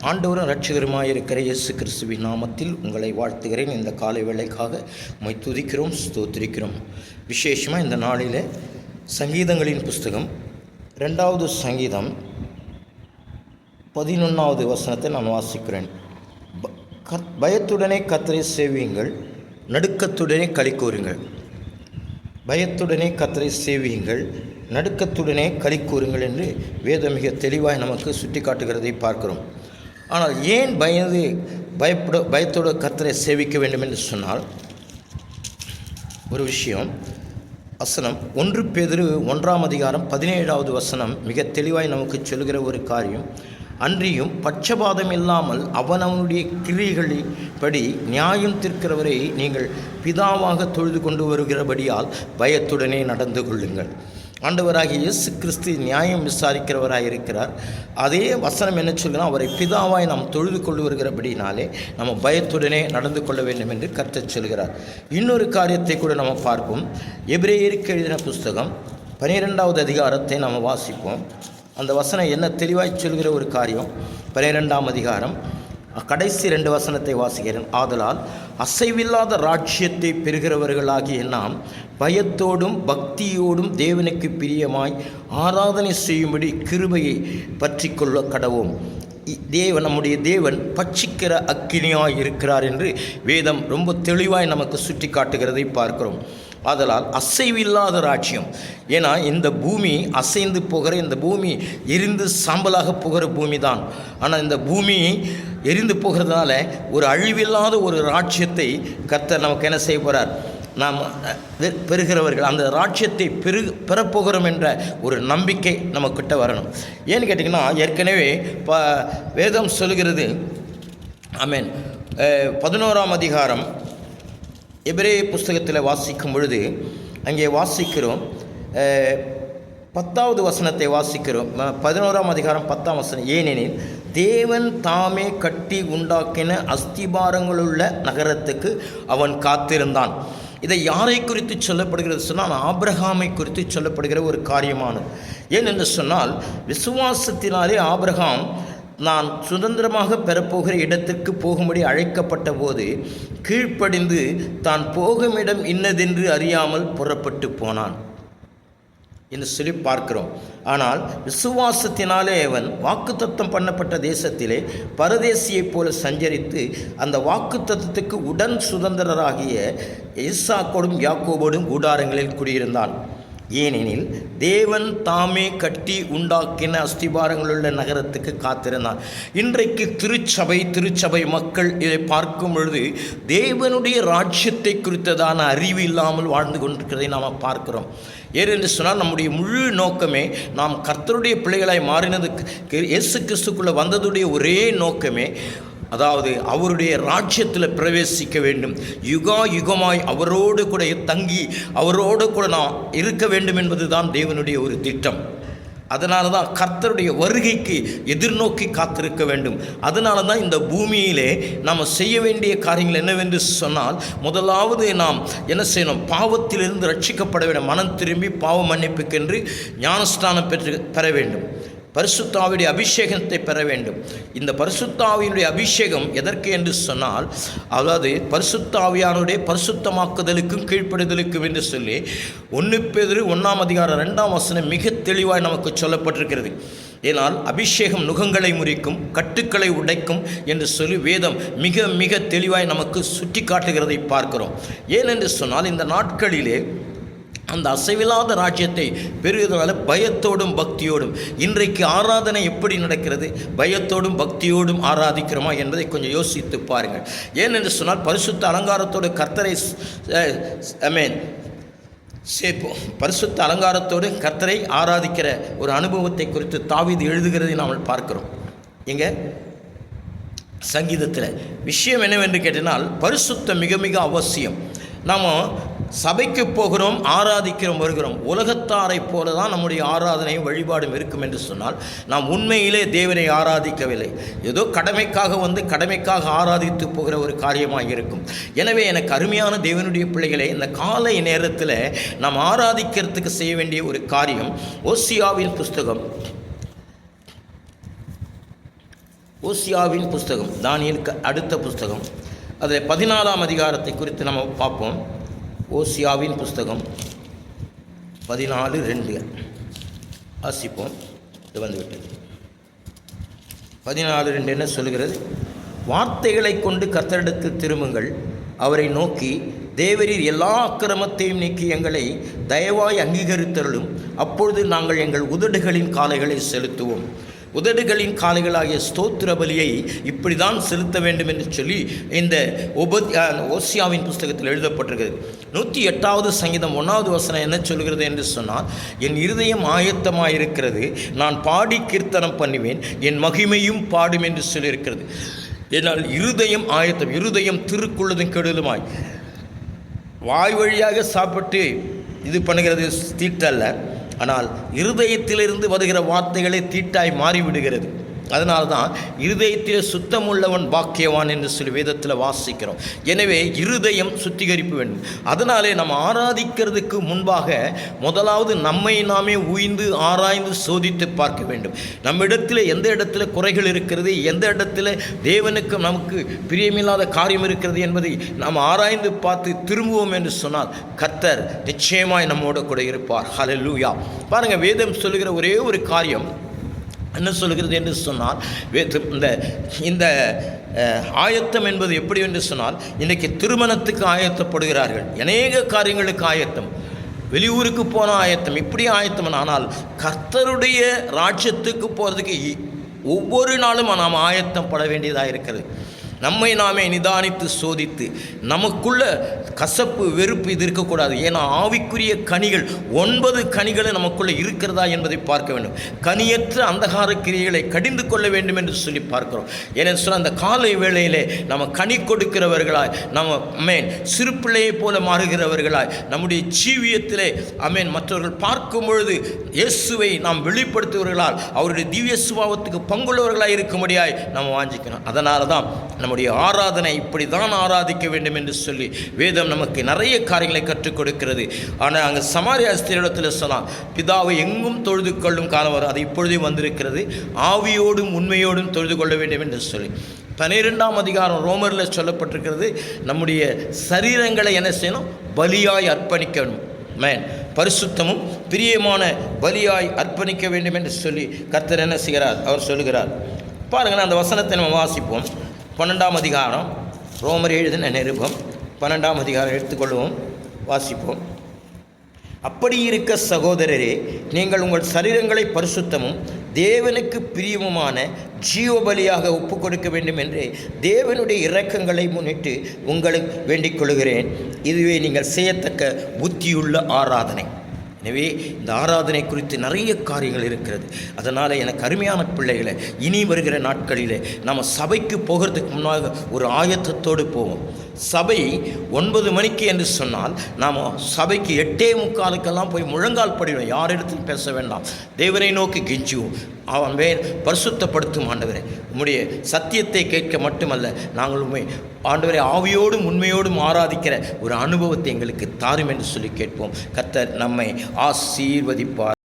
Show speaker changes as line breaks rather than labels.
ஆண்டவரும் இரட்சகருமாய் இருக்கிற இயேசு கிறிஸ்துவின் நாமத்தில் உங்களை வாழ்த்துகிறேன். இந்த காலை வேளைக்காக உம்மை துதிக்கிறோம், ஸ்தோத்திரிக்கிறோம். விசேஷமாக இந்த நாளில் சங்கீதங்களின் புஸ்தகம் 2வது சங்கீதம் 11வது வசனத்தை நான் வாசிக்கிறேன். பயத்துடனே கர்த்தரை சேவியுங்கள், நடுக்கத்துடனே களி கூறுங்கள். பயத்துடனே கர்த்தரை சேவியுங்கள், நடுக்கத்துடனே களி கூறுங்கள் என்று வேதம் மிக தெளிவாய் நமக்கு சுட்டி காட்டுகிறதை பார்க்கிறோம். ஆனால் ஏன் பயத்தோடு கர்த்தரை சேவிக்க வேண்டும் என்று சொன்னால், ஒரு விஷயம், வசனம் 1 பேதுரு 1ஆம் அதிகாரம் 17வது வசனம் மிக தெளிவாய் நமக்கு சொல்கிற ஒரு காரியம். அன்றியும் பட்சபாதம் இல்லாமல் அவனவனுடைய கிரியைகளின்படி நியாயம் தீர்க்கிறவரை நீங்கள் பிதாவாக தொழுது கொண்டு வருகிறபடியால் பயத்துடனே நடந்து கொள்ளுங்கள். ஆண்டவராகிய இயேசு கிறிஸ்து நியாயம் விசாரிக்கிறவராக இருக்கிறார். அதே வசனம் என்ன சொல்கிறோம், அவரை பிதாவாய் நாம் தொழுது கொண்டு வருகிறபடினாலே நம்ம பயத்துடனே நடந்து கொள்ள வேண்டும் என்று கர்த்தர் சொல்கிறார். இன்னொரு காரியத்தை கூட நம்ம பார்ப்போம். எபிரேயருக்கு எழுதின புஸ்தகம் 12வது அதிகாரத்தை நாம் வாசிப்போம். அந்த வசனம் என்ன தெளிவாய் சொல்கிற ஒரு காரியம். 12ஆம் அதிகாரம் கடைசி 2 வசனத்தை வாசிக்கிறேன். ஆதலால் அசைவில்லாத ராஜ்யத்தை பெறுகிறவர்களாகிய நாம் பயத்தோடும் பக்தியோடும் தேவனுக்கு பிரியமாய் ஆராதனை செய்யும்படி கிருபையை பற்றி கொள்ள கடவோம். நம்முடைய தேவன் பட்சிக்கிற அக்கினியாய் இருக்கிறார் என்று வேதம் ரொம்ப தெளிவாய் நமக்கு சுட்டி காட்டுகிறதை பார்க்கிறோம். ஆதலால் அசைவில்லாத ராஜ்யம். ஏன்னா இந்த பூமி அசைந்து போகிற, இந்த பூமி எரிந்து சாம்பலாக போகிற பூமி தான். ஆனால் இந்த பூமி எரிந்து போகிறதுனால ஒரு அழிவில்லாத ஒரு ராஜ்யத்தை கர்த்தர் நமக்கு என்ன செய்ய போகிறார், நாம் பெறுகிறவர்கள் அந்த ராஜ்யத்தை பெறப்போகிறோம் என்ற ஒரு நம்பிக்கை நம்மக்கிட்ட வரணும். ஏன்னு கேட்டிங்கன்னா, ஏற்கனவே வேதம் சொல்கிறது. ஆமென். 11ஆம் அதிகாரம் எபிரேய புஸ்தகத்தில் வாசிக்கும் பொழுது அங்கே வாசிக்கிறோம், 10வது வசனத்தை வாசிக்கிறோம். 11ஆம் அதிகாரம் 10ஆம் வசனம். ஏனெனில் தேவன் தாமே கட்டி உண்டாக்கின அஸ்திபாரங்களுள்ள நகரத்துக்கு அவன் காத்திருந்தான். இதை யாரை குறித்து சொல்லப்படுகிறது சொன்னால், ஆபிரகாமை குறித்து சொல்லப்படுகிற ஒரு காரியமானது. ஏனென்று சொன்னால், விசுவாசத்தினாலே ஆபிரகாம் நான் சுதந்திரமாக பெறப்போகிற இடத்திற்கு போகும்படி அழைக்கப்பட்ட போது கீழ்ப்படிந்து தான் போகும் இடம் இன்னதென்று அறியாமல் புறப்பட்டு போனான் என்று சொல்லி பார்க்கிறோம். ஆனால் விசுவாசத்தினாலே அவன் வாக்குத்தத்தம் பண்ணப்பட்ட தேசத்திலே பரதேசியைப் போல சஞ்சரித்து அந்த வாக்குத்தத்தத்துக்கு உடன் சுதந்திரராகிய ஈசாக்கோடும் யாக்கோபோடும் கூடாரங்களில் குடியிருந்தான். ஏனெனில் தேவன் தாமே கட்டி உண்டாக்கின அஸ்திபாரங்களுள்ள நகரத்துக்கு காத்திருந்தான். இன்றைக்கு திருச்சபை மக்கள் இதை பார்க்கும் பொழுது தேவனுடைய ராஜ்யத்தை குறித்ததான அறிவு இல்லாமல் வாழ்ந்து கொண்டிருக்கிறதை நாம் பார்க்கிறோம். ஏனென்று சொன்னால், நம்முடைய முழு நோக்கமே நாம் கர்த்தருடைய பிள்ளைகளாய் மாறினதுக்கு, இயேசு கிறிஸ்துக்குள்ளே வந்ததுடைய ஒரே நோக்கமே, அதாவது அவருடைய ராஜ்யத்தில் பிரவேசிக்க வேண்டும், யுகமாய் அவரோடு கூட தங்கி அவரோடு கூட நாம் இருக்க வேண்டும் என்பது தான் தேவனுடைய ஒரு திட்டம். அதனால தான் கர்த்தருடைய வருகைக்கு எதிர்நோக்கி காத்திருக்க வேண்டும். அதனால தான் இந்த பூமியிலே நாம் செய்ய வேண்டிய காரியங்கள் என்னவென்று சொன்னால், முதலாவது நாம் என்ன செய்யணும், பாவத்திலிருந்து ரட்சிக்கப்பட வேண்டும். மனம் திரும்பி பாவ மன்னிப்புக்கென்று ஞானஸ்நானம் பெற வேண்டும். பரிசுத்த ஆவியுடைய அபிஷேகத்தை பெற வேண்டும். இந்த பரிசுத்த ஆவியினுடைய அபிஷேகம் எதற்கு என்று சொன்னால், அதாவது பரிசுத்த ஆவியானுடைய பரிசுத்தமாக்குதலுக்கும் கீழ்ப்படுதலுக்கும் என்று சொல்லி 1 பேதுரு 1ஆம் அதிகாரம் 2ஆம் வசனம் மிக தெளிவாய் நமக்கு சொல்லப்பட்டிருக்கிறது. ஏனால் அபிஷேகம் நுகங்களை முறிக்கும், கட்டுக்களை உடைக்கும் என்று சொல்லி வேதம் மிக மிக தெளிவாய் நமக்கு சுட்டி காட்டுகிறதை பார்க்கிறோம். ஏனென்று சொன்னால், இந்த நாட்களிலே அந்த அசைவில்லாத ராஜ்யத்தை பெறுவதனால பயத்தோடும் பக்தியோடும், இன்றைக்கு ஆராதனை எப்படி நடக்கிறது, பயத்தோடும் பக்தியோடும் ஆராதிக்கிறோமா என்பதை கொஞ்சம் யோசித்து பாருங்கள். ஏனென்று சொன்னால், பரிசுத்த அலங்காரத்தோடு கர்த்தரை பரிசுத்த அலங்காரத்தோடு கர்த்தரை ஆராதிக்கிற ஒரு அனுபவத்தை குறித்து தாவீது எழுதுகிறதை நாம் பார்க்கிறோம். இங்கே சங்கீதத்தில் விஷயம் என்னவென்று கேட்டினால், பரிசுத்தம் மிக மிக அவசியம். நாம் சபைக்கு போகிறோம், ஆராதிக்கிறோம், வருகிறோம். உலகத்தாரை போல தான் நம்முடைய ஆராதனையும் வழிபாடும் இருக்கும் என்று சொன்னால், நாம் உண்மையிலே தேவனை ஆராதிக்கவில்லை. ஏதோ கடமைக்காக ஆராதித்து போகிற ஒரு காரியமாக இருக்கும். எனவே எனக்கு அருமையான தேவனுடைய பிள்ளைகளை, இந்த காலை நேரத்தில் நாம் ஆராதிக்கிறதுக்கு செய்ய வேண்டிய ஒரு காரியம், ஓசியாவின் புஸ்தகம் ஓசியாவின் புஸ்தகம், தானியேலுக்கு அடுத்த புஸ்தகம், அதில் 14ஆம் அதிகாரத்தை குறித்து நம்ம பார்ப்போம். ஓசியாவின் புஸ்தகம் 14:2 வாசிப்போம். இது வந்துவிட்டது. 14:2 என்ன சொல்கிறது? வார்த்தைகளை கொண்டு கர்த்தரிடத்தில் திரும்புங்கள், அவரை நோக்கி, தேவரீர் எல்லா அக்கிரமத்தையும் நீக்கி எங்களை தயவாய் அங்கீகரித்தருளும், அப்பொழுது நாங்கள் எங்கள் உதடுகளின் காளைகளை செலுத்துவோம். உதடுகளின் காளைகளாகிய ஸ்தோத்திர பலியை இப்படி தான் செலுத்த வேண்டும் என்று சொல்லி இந்த ஓசியாவின் புஸ்தகத்தில் எழுதப்பட்டிருக்கிறது. 108வது சங்கீதம் 1வது வசனம் என்ன சொல்கிறது என்று சொன்னால், என் இருதயம் ஆயத்தமாயிருக்கிறது, நான் பாடி கீர்த்தனம் பண்ணுவேன், என் மகிமையும் பாடும் என்று சொல்லியிருக்கிறது. என்னால் இருதயம் ஆயத்தம். இருதயம் திருக்குள்ளதும் கெடுதலுமாய் வாய் வழியாக சாப்பிட்டு இது பண்ணுகிறது தீட்டல்ல, ஆனால் இருதயத்திலிருந்து வருகிற வார்த்தைகளே தீட்டாய் மாறிவிடுகிறது. அதனால தான் இருதயத்தில் சுத்தம் உள்ளவன் பாக்கியவான் என்று சொல்லி வேதத்தில் வாசிக்கிறோம். எனவே இருதயம் சுத்திகரிப்பு வேண்டும். அதனாலே நம்ம ஆராதிக்கிறதுக்கு முன்பாக முதலாவது நம்மை நாமே உய்ந்து ஆராய்ந்து சோதித்து பார்க்க வேண்டும். நம்ம இடத்துல எந்த இடத்துல குறைகள் இருக்கிறது, எந்த இடத்துல தேவனுக்கு நமக்கு பிரியமில்லாத காரியம் இருக்கிறது என்பதை நாம் ஆராய்ந்து பார்த்து திரும்புவோம் என்று சொன்னால் கர்த்தர் நிச்சயமாய் நம்மோடு கூட இருப்பார். ஹல்லேலூயா. பாருங்கள், வேதம் சொல்லுகிற ஒரே ஒரு காரியம் என்ன சொல்கிறது என்று சொன்னால், இந்த ஆயத்தம் என்பது எப்படி என்று சொன்னால், இன்றைக்கி திருமணத்துக்கு ஆயத்தப்படுகிறார்கள், அநேக காரியங்களுக்கு ஆயத்தம், வெளியூருக்கு போன ஆயத்தம், இப்படி ஆயத்தம். ஆனால் கர்த்தருடைய ராஜ்யத்துக்கு போகிறதுக்கு ஒவ்வொரு நாளும் நாம் ஆயத்தம் பட வேண்டியதாக இருக்கிறது. நம்மை நாமே நிதானித்து சோதித்து, நமக்குள்ள கசப்பு வெறுப்பு இது இருக்கக்கூடாது. ஏன்னா ஆவிக்குரிய கனிகள் 9 கனிகள் நமக்குள்ளே இருக்கிறதா என்பதை பார்க்க வேண்டும். கனியற்ற அந்தகார கிரியைகளை கடிந்து கொள்ள வேண்டும் என்று சொல்லி பார்க்கிறோம். ஏன்னு சொன்னால் அந்த காலை வேளையிலே நம்ம கனி கொடுக்கிறவர்களாய், நம்ம சிறு பிள்ளையை போல மாறுகிறவர்களாய், நம்முடைய ஜீவியத்திலே மற்றவர்கள் பார்க்கும் பொழுது இயேசுவை நாம் வெளிப்படுத்துவர்களால் அவருடைய திவ்ய சுபாவத்துக்கு பங்குள்ளவர்களாய் இருக்கும்படியாய் நம்ம வாஞ்சிக்கணும். அதனால தான் நம்முடைய ஆராதனை இப்படி தான் ஆராதிக்க வேண்டும் என்று சொல்லி வேதம் நமக்கு நிறைய காரியங்களை கற்றுக் கொடுக்கிறது. ஆனால் அங்கே சமாரியா ஸ்திரீயிடத்தில் சொன்னால், பிதாவை எங்கும் தொழுது கொள்ளும் காலம் வரும், அது இப்பொழுதே வந்திருக்கிறது, ஆவியோடும் உண்மையோடும் தொழுது கொள்ள வேண்டும் என்று சொல்லி 12ஆம் அதிகாரம் ரோமரில் சொல்லப்பட்டிருக்கிறது. நம்முடைய சரீரங்களை என்ன செய்யணும்? பலியாய் அர்ப்பணிக்கணும். பரிசுத்தமும் பிரியமான பலியாய் அர்ப்பணிக்க வேண்டும் என்று சொல்லி கர்த்தர் என்ன செய்கிறார்? அவர் சொல்லுகிறார். பாருங்கள், அந்த வசனத்தை நம்ம வாசிப்போம். 12ஆம் அதிகாரம், ரோமர் எழுதின நிருபம் 12ஆம் அதிகாரம் எடுத்துக்கொள்வோம், வாசிப்போம். அப்படி இருக்க சகோதரரே, நீங்கள் உங்கள் சரீரங்களை பரிசுத்தமும் தேவனுக்கு பிரியமுமான ஜீவபலியாக ஒப்பு கொடுக்க வேண்டும் என்று தேவனுடைய இரக்கங்களை முன்னிட்டு உங்களுக்கு வேண்டிக் கொள்கிறேன். இதுவே நீங்கள் செய்யத்தக்க புத்தியுள்ள ஆராதனை. எனவே இந்த ஆராதனை குறித்து நிறைய காரியங்கள் இருக்கிறது. அதனால் எனக்கு அருமையான பிள்ளைகளை, இனி வருகிற நாட்களில் நம்ம சபைக்கு போகிறதுக்கு முன்னாக ஒரு ஆயத்தத்தோடு போவோம். சபை 9 மணிக்கு என்று சொன்னால் நாம் சபைக்கு 8:45 போய் முழங்கால் படிவோம். யாரிடத்திலும் பேச வேண்டாம், தேவனை நோக்கி கெஞ்சுவோம். அவன் பரிசுத்தப்படுத்தும் ஆண்டவரே, உம்முடைய சத்தியத்தை கேட்க மட்டுமல்ல, நாங்கள் உண்மை ஆண்டவரை ஆவியோடும் உண்மையோடும் ஆராதிக்கிற ஒரு அனுபவத்தை எங்களுக்கு தாரும் என்று சொல்லி கேட்போம். கர்த்தர் நம்மை ஆசீர்வதிப்பார்.